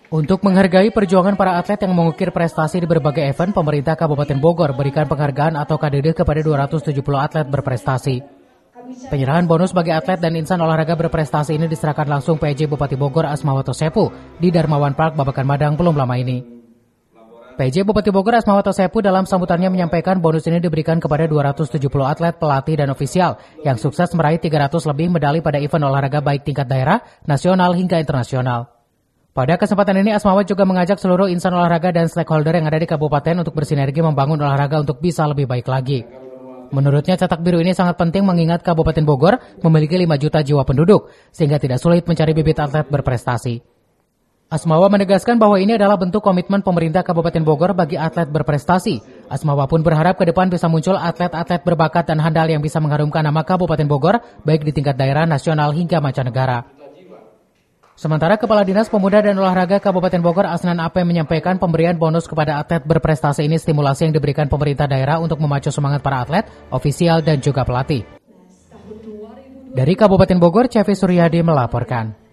Untuk menghargai perjuangan para atlet yang mengukir prestasi di berbagai event, pemerintah Kabupaten Bogor berikan penghargaan atau KDD kepada 270 atlet berprestasi. Penyerahan bonus bagi atlet dan insan olahraga berprestasi ini diserahkan langsung PJ Bupati Bogor Asmawato Sepu di Darmawan Park, Babakan Madang belum lama ini. PJ Bupati Bogor Asmawato Sepu dalam sambutannya menyampaikan bonus ini diberikan kepada 270 atlet, pelatih, dan ofisial yang sukses meraih 300 lebih medali pada event olahraga baik tingkat daerah, nasional, hingga internasional. Pada kesempatan ini, Asmawa juga mengajak seluruh insan olahraga dan stakeholder yang ada di kabupaten untuk bersinergi membangun olahraga untuk bisa lebih baik lagi. Menurutnya, cetak biru ini sangat penting mengingat Kabupaten Bogor memiliki 5 juta jiwa penduduk, sehingga tidak sulit mencari bibit atlet berprestasi. Asmawa menegaskan bahwa ini adalah bentuk komitmen pemerintah Kabupaten Bogor bagi atlet berprestasi. Asmawa pun berharap ke depan bisa muncul atlet-atlet berbakat dan handal yang bisa mengharumkan nama Kabupaten Bogor, baik di tingkat daerah, nasional, hingga mancanegara. Sementara Kepala Dinas Pemuda dan Olahraga Kabupaten Bogor Asnan Ape menyampaikan pemberian bonus kepada atlet berprestasi ini stimulasi yang diberikan pemerintah daerah untuk memacu semangat para atlet, ofisial, dan juga pelatih. Dari Kabupaten Bogor, Cevi Suryadi melaporkan.